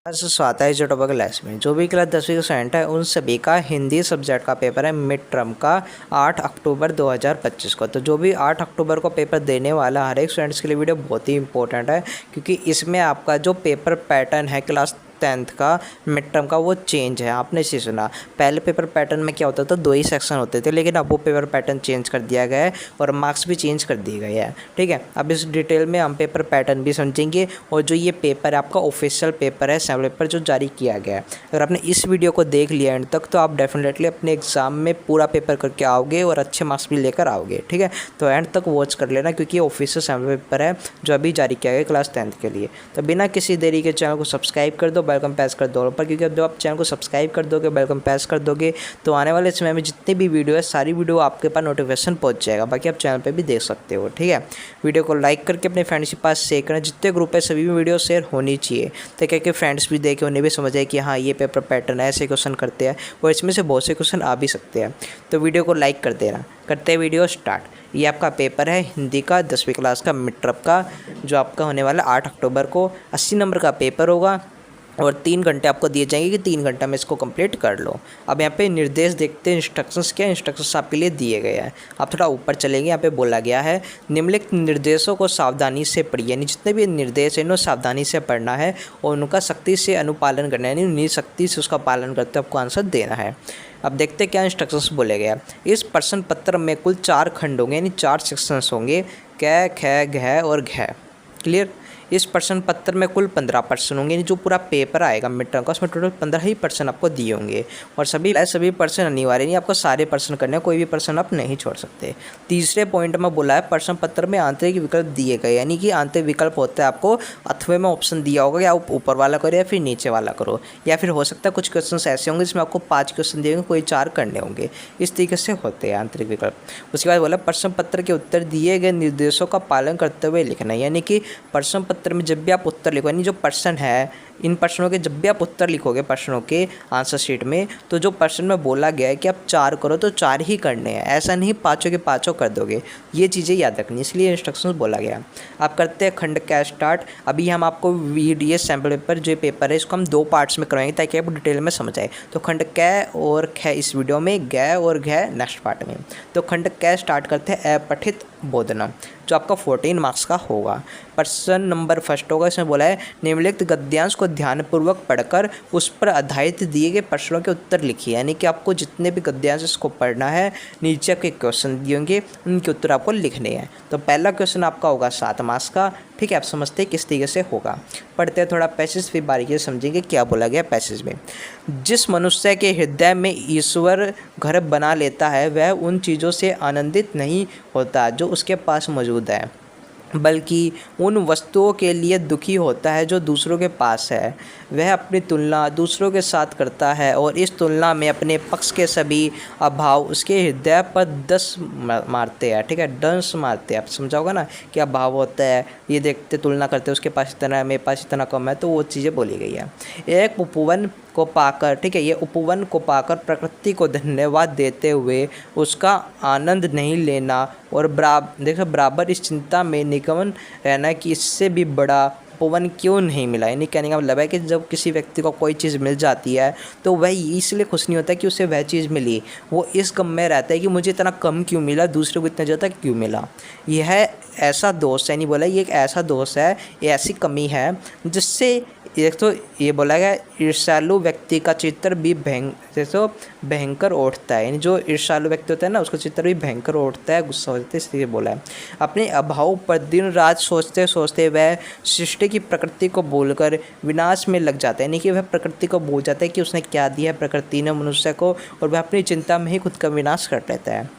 स्वागत है जो टॉपिक क्लास में। जो भी क्लास 10वीं का स्टूडेंट है उन सभी का हिंदी सब्जेक्ट का पेपर है मिड टर्म का 8 अक्टूबर 2025 को। तो जो भी 8 अक्टूबर को पेपर देने वाला हर एक स्टूडेंट्स के लिए वीडियो बहुत ही इंपॉर्टेंट है, क्योंकि इसमें आपका जो पेपर पैटर्न है क्लास 10th का मिड टर्म का वो चेंज है। आपने इसे सुना, पहले पेपर पैटर्न में क्या होता था, 2 ही सेक्शन होते थे, लेकिन अब वो पेपर पैटर्न चेंज कर दिया गया है और मार्क्स भी चेंज कर दिए गए हैं। ठीक है, अब इस डिटेल में हम पेपर पैटर्न भी समझेंगे और जो ये पेपर है आपका ऑफिशियल पेपर है, सैम्पल पेपर जो जारी किया गया है। अगर आपने इस वीडियो को देख लिया एंड तक तो आप डेफिनेटली अपने एग्जाम में पूरा पेपर करके आओगे और अच्छे मार्क्स भी लेकर आओगे। ठीक है, तो एंड तक वॉच कर लेना, क्योंकि ये ऑफिशियल सैम्पल पेपर है जो अभी जारी किया गया क्लास 10th के लिए। तो बिना किसी देरी के चैनल को सब्सक्राइब कर दो, बेल आइकन प्रेस कर दो पर, क्योंकि अब जब आप चैनल को सब्सक्राइब कर दोगे, बेल आइकन प्रेस कर दोगे, तो आने वाले समय में जितने भी वीडियो है सारी वीडियो आपके पास नोटिफिकेशन पहुंच जाएगा। बाकी आप चैनल पे भी देख सकते हो। ठीक है, वीडियो को लाइक करके अपने फ्रेंड्स के पास शेयर करना, जितने ग्रुप है सभी में वीडियो शेयर होनी चाहिए, तो क्या फ्रेंड्स भी देखें, उन्हें भी समझ आए कि हाँ ये पेपर पैटर्न है, ऐसे क्वेश्चन करते हैं और इसमें से बहुत से क्वेश्चन आ भी सकते हैं। तो वीडियो को लाइक कर देना। करते हैं वीडियो स्टार्ट। ये आपका पेपर है हिंदी का 10वीं क्लास का मिड टर्म का, जो आपका होने वाला 8 अक्टूबर को। 80 नंबर का पेपर होगा और 3 घंटे आपको दिए जाएंगे कि 3 घंटा में इसको कंप्लीट कर लो। अब यहाँ पे निर्देश देखते हैं, इंस्ट्रक्शंस क्या इंस्ट्रक्शंस आपके लिए दिए गए हैं। आप थोड़ा ऊपर चलेंगे, यहाँ पे बोला गया है निम्नलिखित निर्देशों को सावधानी से पढ़िए, यानी जितने भी निर्देश हैं इन्हें सावधानी से पढ़ना है और उनका सख्ती से अनुपालन करना है, यानी उन्हीं सख्ती से उसका पालन करते आपको आंसर देना है। अब देखते हैं क्या इंस्ट्रक्शंस बोले गए। इस प्रश्न पत्र में कुल 4 खंड होंगे, यानी 4 सेक्शंस होंगे, क, ख, घ और घ। क्लियर। इस प्रश्न पत्र में कुल 15 प्रश्न होंगे, जो पूरा पेपर आएगा मिड टर्म का, उसमें टोटल 15 ही प्रश्न आपको दिए होंगे और सभी प्रश्न अनिवार्य नहीं, आपको सारे प्रश्न करने हैं, कोई भी प्रश्न आप नहीं छोड़ सकते। तीसरे पॉइंट में बोला है प्रश्न पत्र में आंतरिक विकल्प दिए गए, यानी कि आंतरिक विकल्प होता है आपको अथवा में ऑप्शन दिया होगा कि आप ऊपर वाला करो या फिर नीचे वाला करो, या फिर हो सकता है कुछ क्वेश्चन ऐसे होंगे जिसमें आपको 5 क्वेश्चन दिए होंगे, कोई 4 करने होंगे। इस तरीके से होते हैं आंतरिक विकल्प। उसके बाद बोला प्रश्न पत्र के उत्तर दिए गए निर्देशों का पालन करते हुए लिखना, यानी कि प्रश्न पत्र में जब भी आप उत्तर लिखो, यानी जो प्रश्न है इन प्रश्नों के जब भी आप उत्तर लिखोगे प्रश्नों के आंसर शीट में, तो जो प्रश्न में बोला गया है कि आप 4 करो तो 4 ही करने हैं, ऐसा नहीं 5 के 5 कर दोगे। ये चीज़ें याद रखनी, इसलिए इंस्ट्रक्शंस बोला गया। आप करते हैं खंड का स्टार्ट। अभी हम आपको वीडियो सैम्पल पेपर जो पेपर है इसको हम 2 पार्ट्स में करवाएंगे ताकि आपको डिटेल में समझ आए। तो खंड क और ख इस वीडियो में, ग और घ नेक्स्ट पार्ट में। तो खंड क स्टार्ट करते हैं अपठित बोधना, जो आपका 14 मार्क्स का होगा। प्रश्न नंबर फर्स्ट होगा, इसमें बोला है निम्नलिखित गद्यांश को ध्यानपूर्वक पढ़कर उस पर आधारित दिए गए प्रश्नों के उत्तर लिखिए, यानी कि आपको जितने भी गद्यांश इसको पढ़ना है, नीचे आपके क्वेश्चन दिए होंगे उनके उत्तर आपको लिखने हैं। तो पहला क्वेश्चन आपका होगा 7 मार्क्स का। ठीक है, आप समझते हैं किस तरीके से होगा। पढ़ते हैं थोड़ा पैसेज, फिर बारीकी से समझेंगे क्या बोला गया पैसेज में। जिस मनुष्य के हृदय में ईश्वर घर बना लेता है वह उन चीज़ों से आनंदित नहीं होता जो उसके पास मौजूद है, बल्कि उन वस्तुओं के लिए दुखी होता है जो दूसरों के पास है। वह अपनी तुलना दूसरों के साथ करता है और इस तुलना में अपने पक्ष के सभी अभाव उसके हृदय पर दंश मारते हैं। ठीक है, दंश मारते हैं। आप समझा होगा ना कि अभाव होता है, ये देखते तुलना करते हैं, उसके पास इतना है मेरे पास इतना कम है, तो वो चीज़ें बोली गई है। एक उपवन को पाकर, ठीक है, ये उपवन को पाकर प्रकृति को धन्यवाद देते हुए उसका आनंद नहीं लेना और बराबर इस चिंता में निगमन रहना कि इससे भी बड़ा उपवन क्यों नहीं मिला। यानी कहने का मतलब है कि जब किसी व्यक्ति को कोई चीज़ मिल जाती है तो वह इसलिए खुश नहीं होता कि उसे वह चीज़ मिली, वो इस गम में रहता है कि मुझे इतना कम क्यों मिला, दूसरे को इतना ज़्यादा क्यों मिला। यह ऐसा दोष है, नहीं बोला ये एक ऐसा दोष है, ये ऐसी कमी है जिससे एक तो ये बोला गया ईर्ष्यालु व्यक्ति का चित्र भी भयंकर उठता है, यानी जो ईर्ष्यालु व्यक्ति होता है ना उसका चित्र भी भयंकर उठता है, गुस्सा हो जाता है, इसलिए बोला है। अपने अभाव पर दिन रात सोचते सोचते वह सृष्टि की प्रकृति को भूलकर विनाश में लग जाता है, यानी कि वह प्रकृति को भूल जाता है कि उसने क्या दिया है प्रकृति ने मनुष्य को, और वह अपनी चिंता में ही खुद का विनाश कर लेता है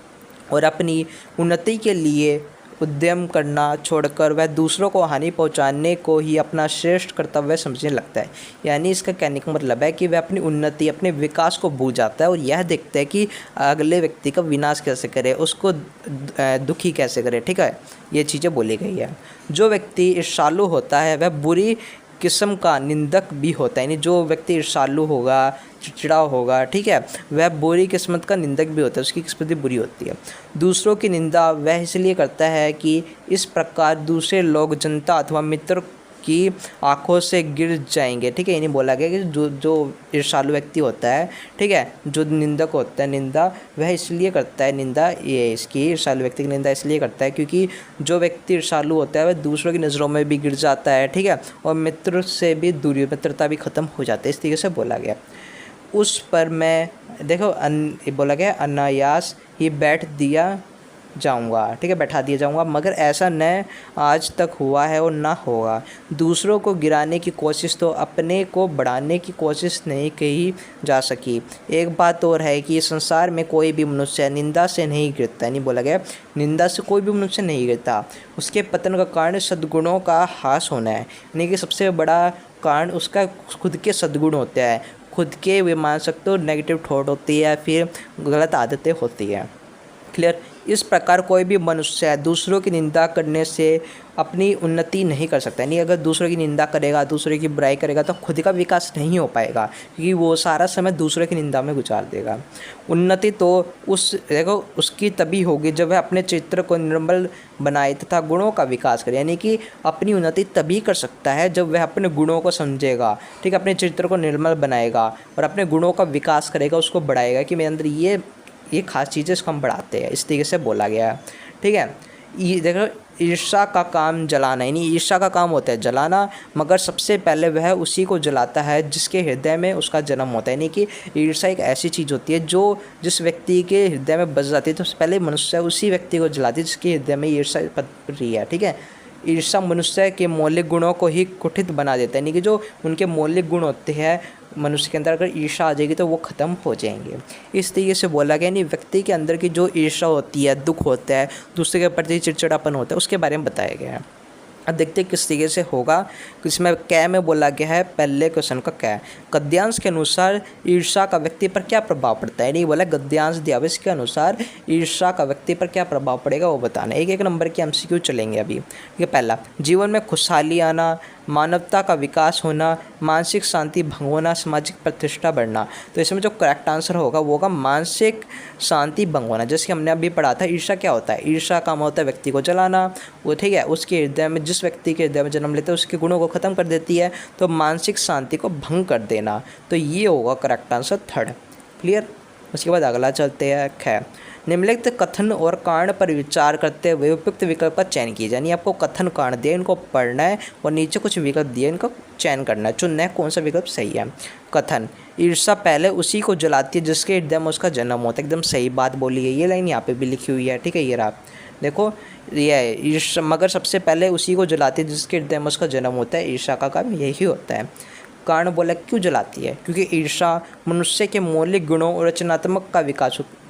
और अपनी उन्नति के लिए उद्यम करना छोड़कर वह दूसरों को हानि पहुंचाने को ही अपना श्रेष्ठ कर्तव्य समझने लगता है। यानी इसका कहने का मतलब है कि वह अपनी उन्नति, अपने विकास को भूल जाता है और यह देखता है कि अगले व्यक्ति का विनाश कैसे करे, उसको दुखी कैसे करे। ठीक है, ये चीज़ें बोली गई है। जो व्यक्ति ईर्ष्यालु होता है वह बुरी किस्म का निंदक भी होता है, यानी जो व्यक्ति ईर्ष्यालु होगा, चिड़चिड़ा होगा, ठीक है, वह बुरी किस्मत का निंदक भी होता है, उसकी किस्मत भी बुरी होती है। दूसरों की निंदा वह इसलिए करता है कि इस प्रकार दूसरे लोग जनता अथवा मित्र उसकी आंखों से गिर जाएंगे। ठीक है, ये नहीं बोला गया कि जो ईर्ष्यालु व्यक्ति होता है, ठीक है, जो निंदक होता है, निंदा वह इसलिए करता है, निंदा ये इसकी ईर्ष्यालु व्यक्ति की निंदा इसलिए करता है क्योंकि जो व्यक्ति ईर्ष्यालु होता है वह दूसरों की नज़रों में भी गिर जाता है। ठीक है, और मित्र से भी दूरी, मित्रता भी ख़त्म हो जाती है, इस तरीके से बोला गया। उस पर मैं देखो बोला गया अनायास ही बैठ दिया जाऊंगा। ठीक है, बैठा दिया जाऊंगा, मगर ऐसा न आज तक हुआ है और ना होगा। दूसरों को गिराने की कोशिश तो अपने को बढ़ाने की कोशिश नहीं कही जा सकी। एक बात और है कि संसार में कोई भी मनुष्य निंदा से नहीं गिरता, नहीं बोला गया निंदा से कोई भी मनुष्य नहीं गिरता। उसके पतन का कारण सद्गुणों का ह्रास होना है, यानी कि सबसे बड़ा कारण उसका खुद के सद्गुण होते हैं, खुद के वे मान सकते हो नेगेटिव थॉट होती है, फिर गलत आदतें होती हैं। क्लियर। इस प्रकार कोई भी मनुष्य दूसरों की निंदा करने से अपनी उन्नति नहीं कर सकता। नहीं, अगर दूसरों की निंदा करेगा, दूसरों की बुराई करेगा तो खुद का विकास नहीं हो पाएगा, क्योंकि वो सारा समय दूसरों की निंदा में गुजार देगा। उन्नति तो उसकी तभी होगी जब वह अपने चरित्र को निर्मल बनाए तथा गुणों का विकास करे। यानी कि अपनी उन्नति तभी कर सकता है जब वह अपने गुणों को समझेगा, ठीक है, अपने चरित्र को निर्मल बनाएगा और अपने गुणों का विकास करेगा, उसको बढ़ाएगा कि मेरे अंदर ये खास चीज़ें इसको हम बढ़ाते हैं, इस तरीके से बोला गया है। ठीक है, ये देखो ईर्ष्या का काम जलाना, यानी ईर्ष्या का काम होता है जलाना, मगर सबसे पहले वह उसी को जलाता है जिसके हृदय में उसका जन्म होता है। यानी कि ईर्ष्या एक ऐसी चीज़ होती है जो जिस व्यक्ति के हृदय में बस जाती है तो सबसे पहले मनुष्य उसी व्यक्ति को जलाती है जिसके हृदय में ईर्ष्या पन रही है। ठीक है, ईर्ष्या मनुष्य के मौलिक गुणों को ही कुठित बना देता है, यानी कि जो उनके मौलिक गुण होते हैं मनुष्य के अंदर अगर ईर्ष्या आ जाएगी तो वो ख़त्म हो जाएंगे। इस तरीके से बोला गया। यानी व्यक्ति के अंदर की जो ईर्ष्या होती है, दुख होता है, दूसरे के प्रति चिड़चिड़ापन होता है, उसके बारे में बताया गया है। अब देखते हैं किस तरीके से होगा। इसमें कै में बोला गया है, पहले क्वेश्चन का कै। गद्यांश के अनुसार ईर्ष्या का व्यक्ति पर क्या प्रभाव पड़ता है, नहीं बोला गद्यांश दिया हुआ, इसके अनुसार ईर्ष्या का व्यक्ति पर क्या प्रभाव पड़ेगा वो बताना। एक एक नंबर के एमसीक्यू चलेंगे अभी। ठीक है, पहला, जीवन में खुशहाली आना, मानवता का विकास होना, मानसिक शांति भंग होना, सामाजिक प्रतिष्ठा बढ़ना। तो इसमें जो करेक्ट आंसर होगा वो होगा मानसिक शांति भंग होना। जैसे कि हमने अभी पढ़ा था, ईर्ष्या क्या होता है, ईर्ष्या काम होता है व्यक्ति को जलाना, वो ठीक है, उसके हृदय में जिस व्यक्ति के हृदय में जन्म लेते हैं उसके गुणों को ख़त्म कर देती है, तो मानसिक शांति को भंग कर देना। तो ये होगा करेक्ट आंसर थर्ड। क्लियर। उसके बाद अगला चलते हैं ख। निम्नलिखित कथन और कारण पर विचार करते हुए उपयुक्त विकल्प का चयन कीजिए। यानी आपको कथन कारण दिए, इनको पढ़ना है और नीचे कुछ विकल्प दिए, इनको चयन करना है, चुनना है कौन सा विकल्प सही है। कथन, ईर्ष्या पहले उसी को जलाती है जिसके हृदय में उसका जन्म होता है। एकदम सही बात बोली है, ये लाइन यहाँ पे भी लिखी हुई है। ठीक है, ये रहा, देखो ये है ईर्ष्या, मगर सबसे पहले उसी को जलाती है जिसके हृदय में उसका जन्म होता है। ईर्ष्या का काम यही होता है। कारण बोला क्यों जलाती है, क्योंकि ईर्ष्या मनुष्य के मौलिक गुणों और रचनात्मक का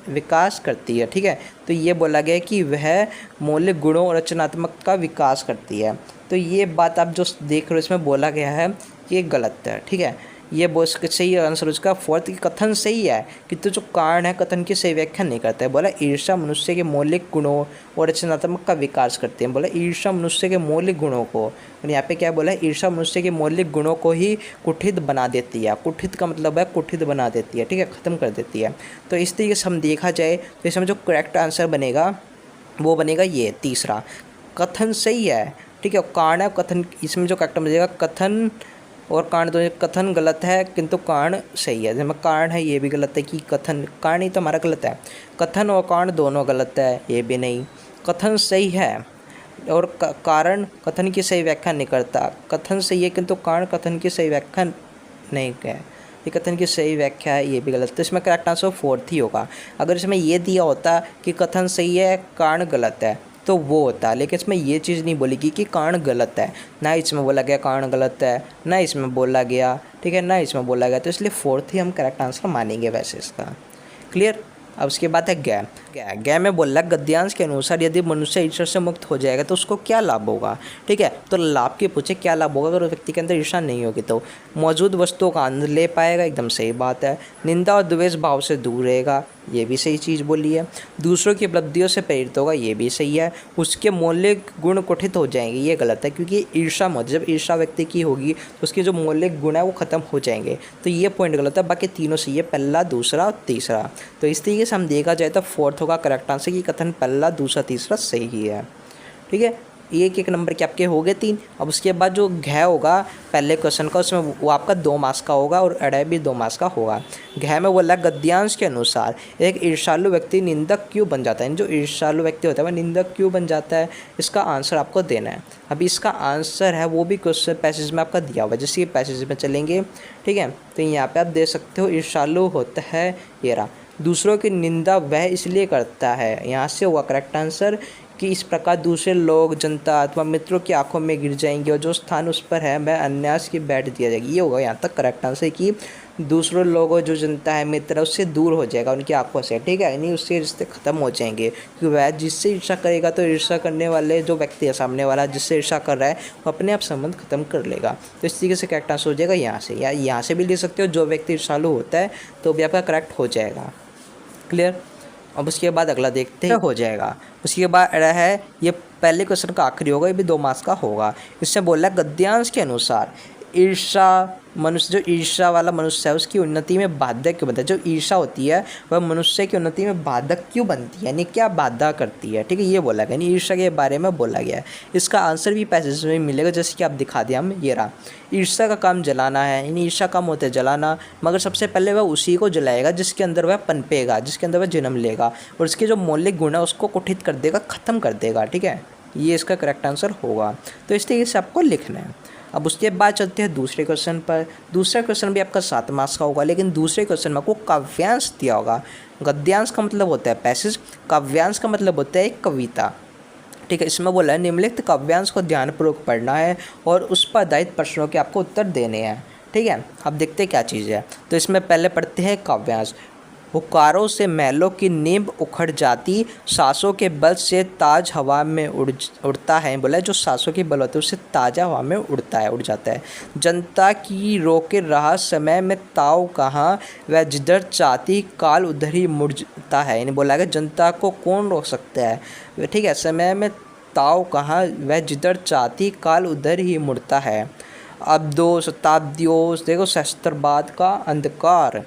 विकास करती है। ठीक है, तो ये बोला गया कि वह मौलिक गुणों और रचनात्मक का विकास करती है। तो ये बात आप जो देख रहे हो इसमें बोला गया है ये गलत है। ठीक है, ये बहुत सही आंसर उसका फोर्थ की कथन सही है कि तो जो कारण है कथन की सही व्याख्या नहीं करता है। बोला ईर्ष्या मनुष्य के मौलिक गुणों और रचनात्मक का विकास करते हैं। बोला ईर्ष्या मनुष्य के मौलिक गुणों को, और यहाँ पे क्या बोला, ईर्ष्या मनुष्य के मौलिक गुणों को ही कुठित बना देती है। कुठित का मतलब है कुठित बना देती है। ठीक है, ख़त्म कर देती है। तो इस तरीके से हम देखा जाए तो इसमें जो करेक्ट आंसर बनेगा वो बनेगा ये तीसरा, कथन सही है। ठीक है, कारण है कथन, इसमें जो करेक्ट बनेगा कथन और कारण, तो कथन गलत है किंतु कारण सही है। जैसे कारण है ये भी गलत है कि कथन, कारण ही तो हमारा गलत है, कथन और कारण दोनों गलत है, ये भी नहीं। कथन सही है और कारण कथन की सही व्याख्या नहीं करता। कथन सही है किंतु कारण कथन की सही व्याख्या नहीं है, ये कथन की सही व्याख्या है, ये भी गलत। तो इसमें करेक्ट आंसर फोर्थ ही होगा। अगर इसमें ये दिया होता कि कथन सही है कारण गलत है तो वो होता, लेकिन इसमें ये चीज़ नहीं बोलेगी कि कारण गलत है, ना इसमें बोला गया कारण गलत है, ना इसमें बोला गया, ठीक है, ना इसमें बोला गया, तो इसलिए फोर्थ ही हम करेक्ट आंसर मानेंगे वैसे इसका। क्लियर। अब उसके बाद है गै में बोला गद्यांश के अनुसार यदि मनुष्य ईर्ष्या से मुक्त हो जाएगा तो उसको क्या लाभ होगा। ठीक है, तो लाभ के पूछे क्या लाभ होगा, अगर उस व्यक्ति के अंदर ईर्ष्या नहीं होगी तो मौजूद वस्तुओं का आनंद ले पाएगा, एकदम सही बात है। निंदा और द्वेष भाव से दूर रहेगा, ये भी सही चीज़ बोली है। दूसरों की उपलब्धियों से प्रेरित होगा, ये भी सही है। उसके मौलिक गुण कुठित हो जाएंगे, ये गलत है, क्योंकि ईर्ष्या मत, जब ईर्ष्या व्यक्ति की होगी तो उसके जो मौलिक गुण है वो ख़त्म हो जाएंगे, तो ये पॉइंट गलत है। बाकी तीनों सही है, पहला दूसरा और तीसरा। तो इस तरीके से हम देखा जाए तो फोर्थ होगा करेक्ट आंसर की कथन पहला दूसरा तीसरा सही है। ठीक है, एक एक नंबर के आपके हो गए 3। अब उसके बाद जो घ होगा पहले क्वेश्चन का, उसमें वो आपका 2 मार्क्स का होगा और अड़े भी 2 मार्क्स का होगा। घ में बोला गद्यांश के अनुसार एक ईर्ष्यालु व्यक्ति निंदक क्यों बन जाता है। जो ईर्ष्यालु व्यक्ति होता है वह निंदक क्यों बन जाता है, इसका आंसर आपको देना है। अभी इसका आंसर है वो भी क्वेश्चन पैसेज में आपका दिया हुआ है, जैसे कि पैसेज में चलेंगे, ठीक है। तो यहाँ पे आप दे सकते हो ईर्ष्यालु होता है ये रहा, दूसरों की निंदा वह इसलिए करता है, यहाँ से हुआ करेक्ट आंसर कि इस प्रकार दूसरे लोग, जनता अथवा मित्रों की आंखों में गिर जाएंगे और जो स्थान उस पर है वह अन्यास की बैठ दिया जाएगी। ये होगा यहाँ तक करेक्ट आंसर कि दूसरों लोगों, जो जनता है, मित्र, उससे दूर हो जाएगा उनकी आंखों से, ठीक है, यानी उससे रिश्ते खत्म हो जाएंगे। क्योंकि वह जिससे ईर्ष्या करेगा तो ईर्ष्या करने वाले जो व्यक्ति है सामने वाला जिससे ईर्ष्या कर रहा है वो अपने आप संबंध खत्म कर लेगा। तो इस तरीके से करेक्ट आंसर हो जाएगा यहाँ से, या यहाँ से भी ले सकते हो, जो व्यक्ति ईर्ष्यालु होता है तो भी आपका करेक्ट हो जाएगा। क्लियर। अब उसके बाद अगला देखते हैं हो जाएगा। उसके बाद है ये पहले क्वेश्चन का आखिरी होगा, ये भी 2 मार्क्स का होगा। इससे बोला गद्यांश के अनुसार ईर्ष्या मनुष्य, जो ईर्ष्या वाला मनुष्य है उसकी उन्नति में बाधक क्यों बनता है। जो ईर्ष्या होती है वह मनुष्य की उन्नति में बाधक क्यों बनती है, यानी क्या बाधा करती है, ठीक है, ये बोला गया, यानी ईर्ष्या के बारे में बोला गया है। इसका आंसर भी पैसेज में मिलेगा, जैसे कि आप दिखा दिया हम, ये रहा। ईर्ष्या का काम जलाना है, यानी ईर्ष्या काम होता है जलाना, मगर सबसे पहले वह उसी को जलाएगा जिसके अंदर वह पनपेगा, जिसके अंदर वह जन्म लेगा, और उसके जो मौलिक गुण है उसको कुठित कर देगा, ख़त्म कर देगा, ठीक है, ये इसका करेक्ट आंसर होगा। तो इस तरीके से आपको लिखना है। अब उसके बाद चलते हैं दूसरे क्वेश्चन पर। दूसरा क्वेश्चन भी आपका 7 मार्क्स का होगा, लेकिन दूसरे क्वेश्चन में आपको काव्यांश दिया होगा। गद्यांश का मतलब होता है पैसेज, काव्यांश का मतलब होता है एक कविता, ठीक है। इसमें बोला है निम्नलिखित काव्यांश को ध्यानपूर्वक पढ़ना है और उस पर आधारित प्रश्नों के आपको उत्तर देने हैं, ठीक है। अब देखते हैं क्या चीज़ है। तो इसमें पहले पढ़ते हैं काव्यांश। हुकारों से महलों की नींव उखड़ जाती, सांसों के बल से ताज हवा में उड़ता है। बोला जो सांसों के बल होते हैं उससे ताजा हवा में उड़ जाता है। जनता की रोके रहा समय में ताव कहाँ, वह जिधर चाहती काल उधर ही मुड़ता है। यानी बोला गया जनता को कौन रोक सकता है, ठीक है, समय में ताव कहाँ, वह जिधर चाहती काल उधर ही मुड़ता है। अब 2 शताब्दियों देखो सहस्त्रवाद का अंधकार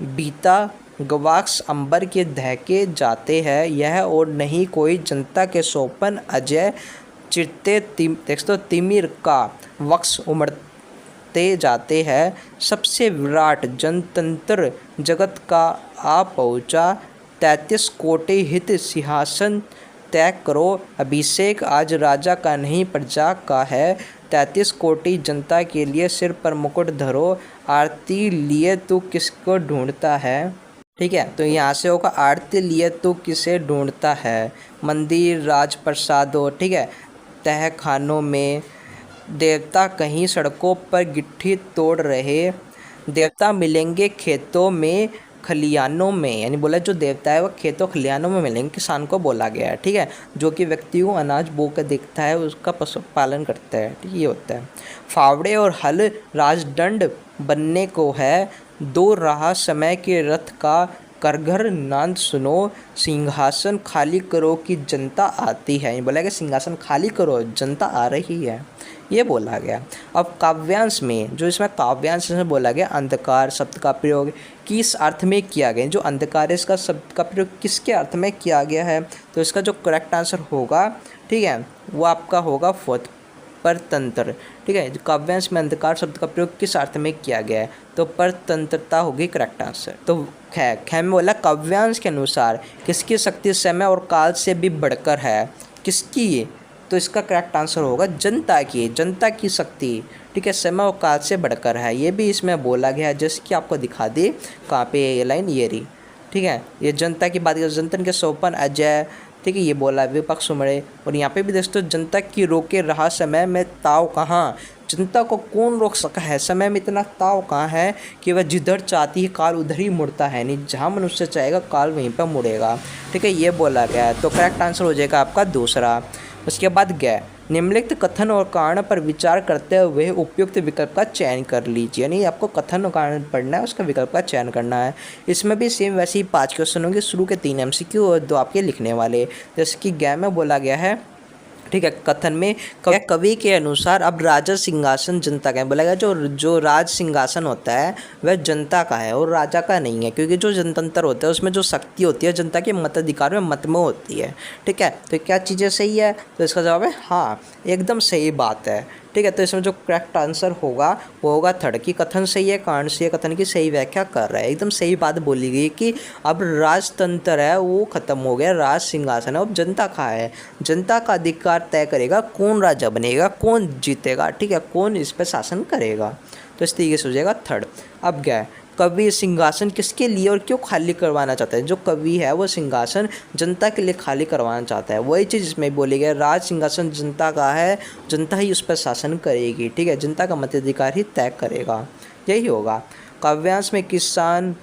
बीता, गवाक्ष अंबर के दहके जाते हैं, यह और नहीं कोई जनता के सोपन अजय चिरते देखो तिमिर का वक्ष उमड़ते जाते हैं। सबसे विराट जनतंत्र जगत का आ पहुँचा, 33 कोटि हित सिंहासन तय करो, अभिषेक आज राजा का नहीं प्रजा का है। 33 कोटि जनता के लिए सिर पर मुकुट धरो, आरती लिए तू किसको ढूंढता है, ठीक है। तो यहाँ से होगा आरती लिए तू किसे ढूंढता है। मंदिर राजप्रसादों, ठीक है, तहखानों में देवता कहीं सड़कों पर गिट्टी तोड़ रहे, देवता मिलेंगे खेतों में खलियानों में। यानी बोला जो देवता है वह खेतों खलियानों में मिलेंगे, किसान को बोला गया है, ठीक है, जो कि व्यक्ति को अनाज बो कर देखता है उसका पशुपालन करता है, ठीक, ये होता है। फावड़े और हल राजदंड बनने को है, 2 रहा समय के रथ का, करघर नाद सुनो, सिंहासन खाली करो कि जनता आती है। ये बोला गया सिंहासन खाली करो जनता आ रही है, ये बोला गया। अब काव्यांश में जो इसमें काव्यांश में बोला गया अंधकार शब्द का प्रयोग किस अर्थ में किया गया, जो अंधकार है इसका शब्द का प्रयोग किसके अर्थ में किया गया है। तो इसका जो करेक्ट आंसर होगा, ठीक है, वो आपका होगा फोर्थ परतंत्र, ठीक है। काव्यांश में अंधकार शब्द का प्रयोग किस अर्थ में किया गया है, तो परतंत्रता होगी करेक्ट आंसर। तो ख में बोला काव्यांश के अनुसार किसकी शक्ति समय और काल से भी बढ़कर है, किसकी, तो इसका करेक्ट आंसर होगा जनता की, जनता की शक्ति, ठीक है, समय और काल से बढ़कर है। ये भी इसमें बोला गया है, जैसे कि आपको दिखा दे कहाँ पे ये लाइन, ये रही, ठीक है, ये जनता की बात की, जनता के सोपन अजय, ठीक है, ये बोला विपक्ष उमड़े। और यहाँ पे भी दोस्तों जनता की रोके रहा समय में ताव कहाँ, जनता को कौन रोक सका है, समय में इतना ताव कहाँ है कि वह जिधर चाहती है काल उधर ही मुड़ता है, नहीं जहाँ मनुष्य चाहेगा काल वहीं पर मुड़ेगा, ठीक है, ये बोला गया है। तो करेक्ट आंसर हो जाएगा आपका दूसरा। उसके बाद गए निम्नलिखित कथन और कारण पर विचार करते हुए उपयुक्त विकल्प का चयन कर लीजिए, यानी आपको कथन और कारण पढ़ना है, उसका विकल्प का चयन करना है। इसमें भी सेम वैसे ही 5 क्वेश्चन होंगे, शुरू के 3 MCQ और 2 आपके लिखने वाले। जैसे कि गै में बोला गया है ठीक है। कथन में कवि के अनुसार अब राजा सिंहासन जनता का है। बोला गया जो राज सिंहासन होता है वह जनता का है और राजा का नहीं है, क्योंकि जो जनतंत्र होता है उसमें जो शक्ति होती है जनता के मताधिकार में मत में होती है। ठीक है, तो क्या चीज़ें सही है? तो इसका जवाब है हाँ, एकदम सही बात है। ठीक है, तो इसमें जो करेक्ट आंसर होगा वो होगा थर्ड की कथन सही है, कारण से कथन की सही व्याख्या कर रहा है। एकदम सही बात बोली गई कि अब राजतंत्र है वो खत्म हो गया, राज सिंहासन है अब जनता का है। जनता का अधिकार तय करेगा कौन राजा बनेगा, कौन जीतेगा। ठीक है, कौन इस पर शासन करेगा। तो इस तरीके से हो जाएगा थर्ड। अब क्या है, कवि सिंहासन किसके लिए और क्यों खाली करवाना चाहता है? जो कवि है वो सिंहासन जनता के लिए खाली करवाना चाहता है। वही चीज़ इसमें बोली गई, राज सिंहासन जनता का है, जनता ही उस पर शासन करेगी। ठीक है, जनता का मताधिकार ही तय करेगा, यही होगा। काव्यांश में किसान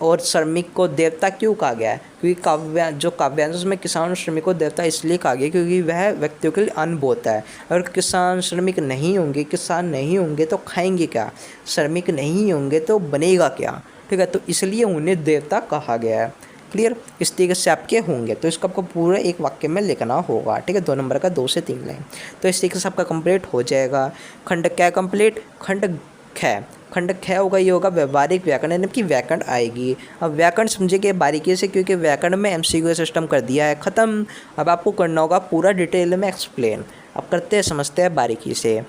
और श्रमिक को देवता क्यों कहा गया है? क्योंकि काव्यांश में किसान और श्रमिक को देवता इसलिए कहा गया क्योंकि वह व्यक्तियों के लिए अन्न बोता है। अगर किसान श्रमिक नहीं होंगे, किसान नहीं होंगे तो खाएंगे क्या, श्रमिक नहीं होंगे तो बनेगा क्या। ठीक है, तो इसलिए उन्हें देवता कहा गया है। क्लियर? इस तरीके से आपके होंगे, तो इसको आपको पूरा एक वाक्य में लिखना होगा। ठीक है, 2 नंबर का 2 से 3 लाइन। तो इस तरीके से आपका कंप्लीट हो जाएगा। खंड क्या कंप्लीट? खंड ख होगा, ये होगा व्यवहारिक व्याकरण, यानी कि व्याकरण आएगी। अब व्याकरण समझिए बारीकी से, क्योंकि व्याकरण में एमसीक्यू सिस्टम कर दिया है ख़त्म। अब आपको करना होगा पूरा डिटेल में एक्सप्लेन। अब करते हैं, समझते हैं बारीकी से।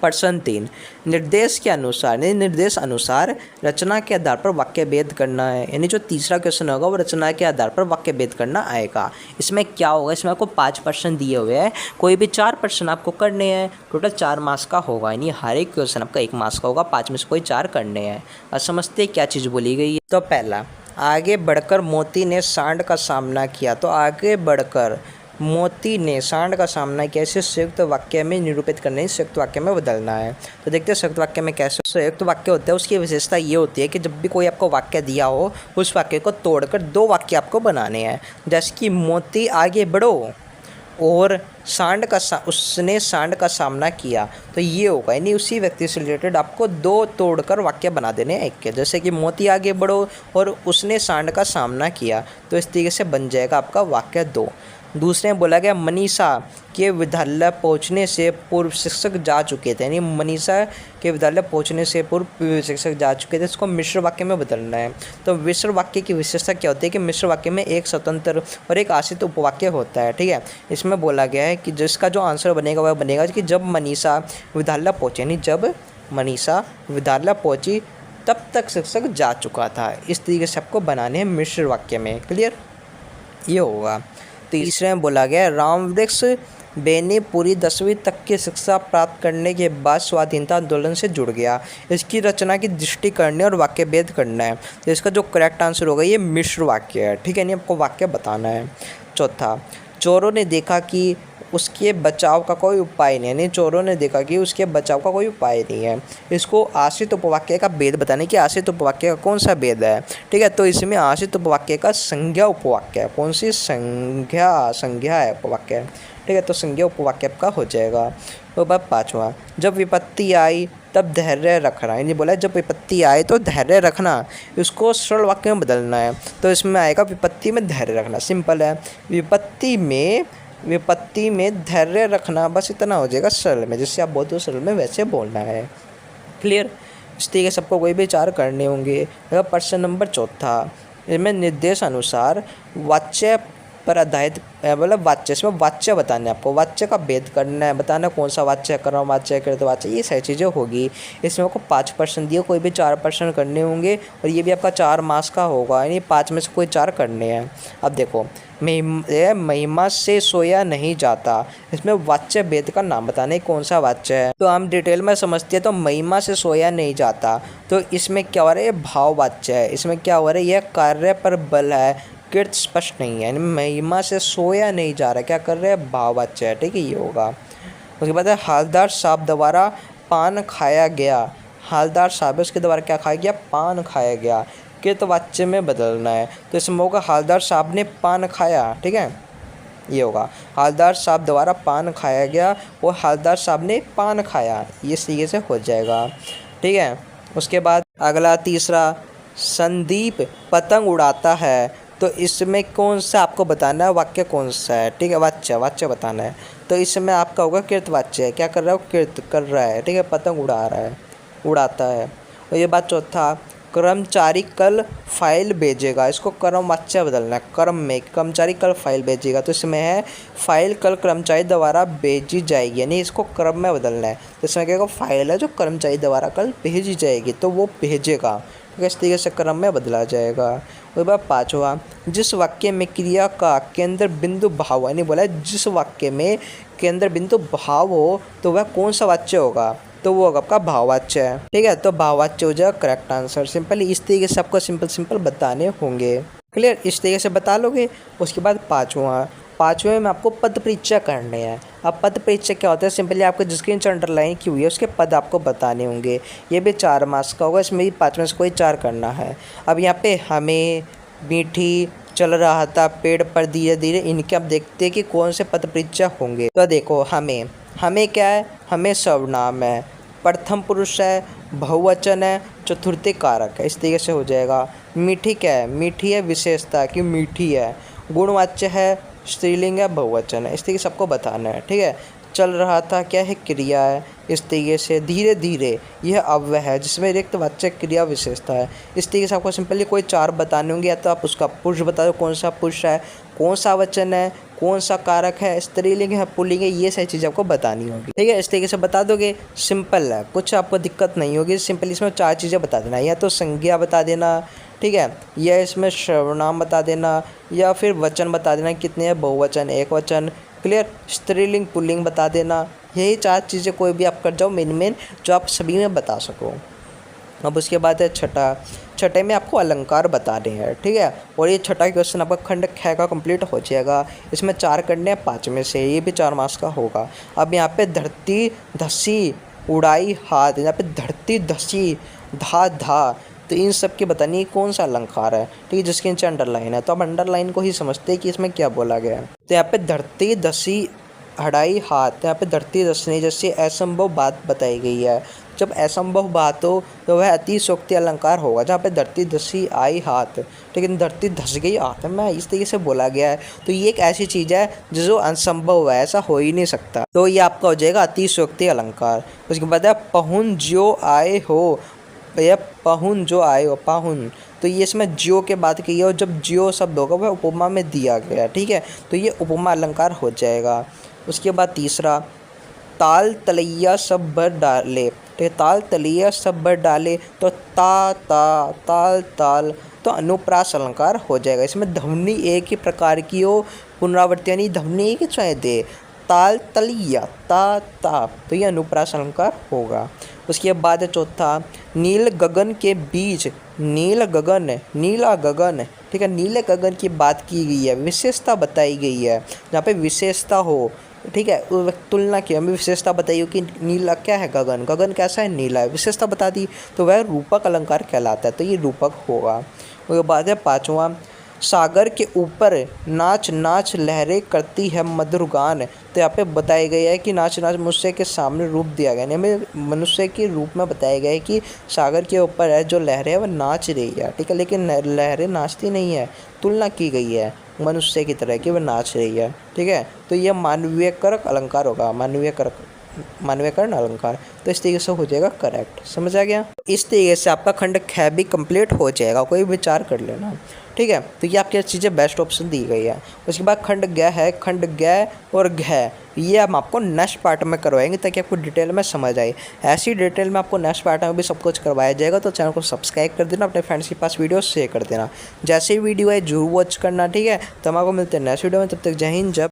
प्रश्न 3, निर्देश के अनुसार, निर्देश अनुसार रचना के आधार पर वाक्य भेद करना है। यानी जो तीसरा क्वेश्चन होगा वो रचना के आधार पर वाक्य भेद करना आएगा। इसमें क्या होगा, इसमें आपको 5 प्रश्न दिए हुए हैं, कोई भी 4 प्रश्न आपको करने हैं। टोटल 4 मार्क्स का होगा, यानी हर एक क्वेश्चन आपका 1 मार्क्स का होगा, 5 में से कोई 4 करने हैं। अब समझते क्या चीज़ बोली गई है। तो पहला, आगे बढ़कर मोती ने सांड का सामना किया। तो आगे बढ़कर मोती ने सांड का सामना किया, इसे संयुक्त वाक्य में निरूपित करने, संयुक्त वाक्य में बदलना है। तो देखते हैं संयुक्त वाक्य में कैसे संयुक्त वाक्य होता है। उसकी विशेषता ये होती है कि जब भी कोई आपको वाक्य दिया हो उस वाक्य को तोड़कर 2 वाक्य आपको बनाने हैं। जैसे कि मोती आगे बढ़ो और उसने सांड का सामना किया, तो ये होगा, यानी उसी व्यक्ति से रिलेटेड आपको 2 तोड़कर वाक्य बना देने हैं एक के। जैसे कि मोती आगे बढ़ो और उसने सांड का सामना किया, तो इस तरीके से बन जाएगा आपका वाक्य 2। दूसरे में बोला गया मनीषा के विद्यालय पहुंचने से पूर्व शिक्षक जा चुके थे, यानी मनीषा के विद्यालय पहुंचने से पूर्व शिक्षक जा चुके थे। इसको मिश्र वाक्य में बदलना है। तो मिश्र वाक्य की विशेषता क्या होती है कि मिश्र वाक्य में एक स्वतंत्र और एक आश्रित उपवाक्य होता है। ठीक है, इसमें बोला गया है कि जिसका जो आंसर बनेगा वह बनेगा कि जब मनीषा विद्यालय पहुँचे, यानी जब मनीषा विद्यालय पहुँची तब तक शिक्षक जा चुका था। इस तरीके से आपको बनाने हैं मिश्र वाक्य में। क्लियर? ये होगा। तीसरे में बोला गया रामवृक्ष बेनी पूरी 10वीं तक की शिक्षा प्राप्त करने के बाद स्वाधीनता आंदोलन से जुड़ गया। इसकी रचना की दृष्टि करने और वाक्य भेद करना है। तो इसका जो करेक्ट आंसर होगा ये मिश्र वाक्य है। ठीक है, नहीं आपको वाक्य बताना है। चौथा, चोरों ने देखा कि उसके बचाव का कोई उपाय नहीं है, यानी चोरों ने देखा कि उसके बचाव का कोई उपाय नहीं है। इसको आश्रित उपवाक्य का भेद बताने कि आश्रित उपवाक्य का कौन सा भेद है। ठीक है, तो इसमें आश्रित उपवाक्य का संज्ञा उपवाक्य है। कौन सी संज्ञा है उपवाक्य। ठीक है, तो संज्ञा उपवाक्य का हो जाएगा। तो अब 5वां, जब विपत्ति आई तब धैर्य रखना, यानी बोला जब विपत्ति आए तो धैर्य रखना, इसको सरल वाक्य में बदलना है। तो इसमें आएगा विपत्ति में धैर्य रखना। सिंपल है, विपत्ति में धैर्य रखना, बस इतना हो जाएगा सरल में। जिससे आप बोलते हो सरल में वैसे बोलना है। क्लियर? इस तरीके से आपको कोई भी 4 करने होंगे। प्रश्न नंबर 4, इसमें निर्देश अनुसार वाच्य पर आधारित, मतलब वाच्य, इसमें वाच्य बताना है आपको, वाच्य का भेद करना है, बताना कौन सा वाच्य कर रहा हूँ, वाच्य कर तो वाच्य, ये सारी चीज़ें होगी। इसमें आपको 5 प्रश्न दिए, कोई भी 4 प्रश्न करने होंगे और ये भी आपका 4 मार्क्स का होगा, यानी 5 में से कोई 4 करने हैं। अब देखो, महिमा से सोया नहीं जाता, इसमें वाच्य भेद का नाम बताने कौन सा वाच्य है। तो हम डिटेल में समझते हैं। तो महिमा से सोया नहीं जाता, तो इसमें क्या हो रहा है, ये भाव वाच्य है। इसमें क्या हो रहा है, यह कार्य पर बल है, कृत स्पष्ट नहीं है, यानी महिमा से सोया नहीं जा रहा, क्या कर रहे हैं, भाववाच्य है। ठीक है, ये होगा। उसके बाद है हालदार साहब द्वारा पान खाया गया। हालदार साहब, उसके द्वारा क्या खाया गया, पान खाया गया। कृत वाच्य में बदलना है। तो इसमें होगा हालदार साहब ने पान खाया। ठीक है, ये होगा हालदार साहब द्वारा पान खाया गया और हालदार साहब ने पान खाया, ये तरीके से हो जाएगा। ठीक है, उसके बाद अगला तीसरा, संदीप पतंग उड़ाता है तो इसमें कौन सा आपको बताना है, वाक्य कौन सा है, ठीक है, वाच्य बताना है। तो इसमें आपका होगा कृतवाच्य है, क्या कर रहा है, कृत कर रहा है, ठीक है, पतंग उड़ा रहा है, उड़ाता है। और ये बात चौथा, कर्मचारी कल फाइल भेजेगा, इसको कर्म वाच्य बदलना है, कर्म में कर्मचारी कल फाइल भेजेगा, तो इसमें है फाइल कल कर्मचारी द्वारा भेजी जाएगी, यानी इसको क्रम में बदलना है। तो इसमें क्या होगा, फाइल है जो कर्मचारी द्वारा कल भेजी जाएगी, तो वो भेजेगा, ठीक है, इस तरीके से क्रम में बदला जाएगा। उसके बाद पाँचवा, जिस वाक्य में क्रिया का केंद्र बिंदु भाव, यानी बोला है जिस वाक्य में केंद्र बिंदु भाव हो तो वह कौन सा वाच्य होगा, तो वो होगा आपका भाववाच्य है, ठीक है। तो भाववाच्य हो जाएगा करेक्ट आंसर। सिंपल इस तरीके से आपको सिंपल बताने होंगे, क्लियर, इस तरीके से बता लोगे। उसके बाद पाँचवें में आपको पद परिचय करने हैं। अब पद परिचय क्या होता है, सिंपली आपको जिसकी नीचे अंडरलाइन की हुई है उसके पद आपको बताने होंगे। ये भी 4 मार्क्स का होगा, इसमें भी 5 में से कोई 4 करना है। अब यहाँ पे हमें, मीठी, चल रहा था, पेड़ पर धीरे धीरे, इनके आप देखते हैं कि कौन से पद परिचय होंगे। तो देखो हमें क्या है, हमें सर्वनाम है, प्रथम पुरुष है, बहुवचन है, चतुर्थी कारक है, इस तरीके से हो जाएगा। मीठी क्या है, मीठी है विशेषता कि मीठी है, गुणवाच्य है, स्त्रीलिंग है, बहुवचन है, इस तरीके से सबको बताना है, ठीक है। चल रहा था क्या है, क्रिया है, इस तरीके से। धीरे धीरे यह अव्यय है जिसमें रिक्त वाच्य क्रिया विशेषता है, इस तरीके से आपको सिंपली कोई 4 बताने होंगे। या तो आप उसका पुरुष बता दो, कौन सा पुरुष है, कौन सा वचन है, कौन सा कारक है, स्त्रीलिंग है, पुल्लिंग है, ये सारी चीज़ें आपको बतानी होगी, ठीक है। इस तरीके से बता दोगे, सिंपल है, कुछ आपको दिक्कत नहीं होगी। सिंपली इसमें 4 चीज़ें बता देना, या तो संज्ञा बता देना, ठीक है, या इसमें सर्वनाम बता देना, या फिर वचन बता देना कितने हैं, बहुवचन, एक वचन, क्लियर, स्त्रीलिंग पुल्लिंग बता देना। यही 4 चीज़ें कोई भी आप कर जाओ मेन जो आप सभी में बता सको। अब उसके बाद है छठे में आपको अलंकार बताने हैं, ठीक है। और ये छठा क्वेश्चन आपका खंड ख का कंप्लीट हो जाएगा। इसमें 4 करने हैं 5 में से, ये भी 4 मार्क्स का होगा। अब यहाँ पे धरती धसी उड़ाई हाथ, यहाँ पे धरती धसी धा, तो इन सब की बतानी कौन सा अलंकार है, ठीक है, जिसके नीचे अंडरलाइन है। तो अब अंडरलाइन को ही समझते हैं कि इसमें क्या बोला गया है। तो यहाँ पे धरती धसी हड़ाई हाथ, यहाँ पे धरती धसने जैसी असंभव बात बताई गई है। जब असंभव बात हो तो वह अतिशयोक्ति अलंकार होगा, जहाँ पे धरती धसी आई हाथ, लेकिन धरती धस गई हाथ में, इस तरीके से बोला गया है। तो ये एक ऐसी चीज़ है जो असंभव है, ऐसा हो ही नहीं सकता, तो ये आपका हो जाएगा अतिशयोक्ति अलंकार। उसके बाद है पहुन जो आए हो, भैया पाहुन जो आए हो, पाहुन, तो ये इसमें जियो के बात की है, और जब जियो शब्द होगा वह उपमा में दिया गया, ठीक है, तो ये उपमा अलंकार हो जाएगा। उसके बाद तीसरा, ताल तलैया सब भर डाले, ठीक है, ताल तलैया सब भर डाले, तो ताल ताल, तो अनुप्रास अलंकार हो जाएगा। इसमें ध्वनि एक ही प्रकार की हो, पुनरावृत्ति यानी ध्वनि एक ही चाहे दे, ताल तलिया ता, तो ये अनुप्रास अलंकार होगा। उसके बाद चौथा, नील गगन के बीच, नीला गगन, ठीक है, नीले गगन की बात की गई है, विशेषता बताई गई है, जहाँ पे विशेषता हो, ठीक है, तुलना की हमें विशेषता बताइए कि नीला क्या है, गगन कैसा है, नीला है, विशेषता बता दी, तो वह रूपक अलंकार कहलाता है, तो ये रूपक होगा। उसके बाद है 5वां, सागर के ऊपर नाच लहरें करती है मधुर गान, तो यहाँ पे बताया गया है कि नाच मनुष्य के सामने रूप दिया गया है, हमें मनुष्य के रूप में बताया गया है कि सागर के ऊपर है जो लहरें है वह नाच रही है, ठीक है, लेकिन लहरें नाचती नहीं है, तुलना की गई है मनुष्य की तरह कि वह नाच रही है, ठीक है। तो यह मानवीयकरण अलंकार होगा, मानवीयकरण अलंकार, तो इस तरीके से हो जाएगा करेक्ट, समझ आ गया। इस तरीके से आपका खंड ख भी कंप्लीट हो जाएगा, कोई विचार कर लेना, ठीक है। तो ये आपकी चीज़ें बेस्ट ऑप्शन दी गई है। उसके बाद खंड ग है, खंड ग और घ, ये हम आपको नेक्स्ट पार्ट में करवाएंगे ताकि आपको डिटेल में समझ आए। ऐसी डिटेल में आपको नेक्स्ट पार्ट में भी सब कुछ करवाया जाएगा, तो चैनल को सब्सक्राइब कर देना, अपने फ्रेंड्स के पास वीडियो शेयर कर देना। जैसे ही वीडियो है जरूर वॉच करना, ठीक है। तो हम आपको मिलते हैं नेक्स्ट वीडियो में, तब तक जय हिंद, जय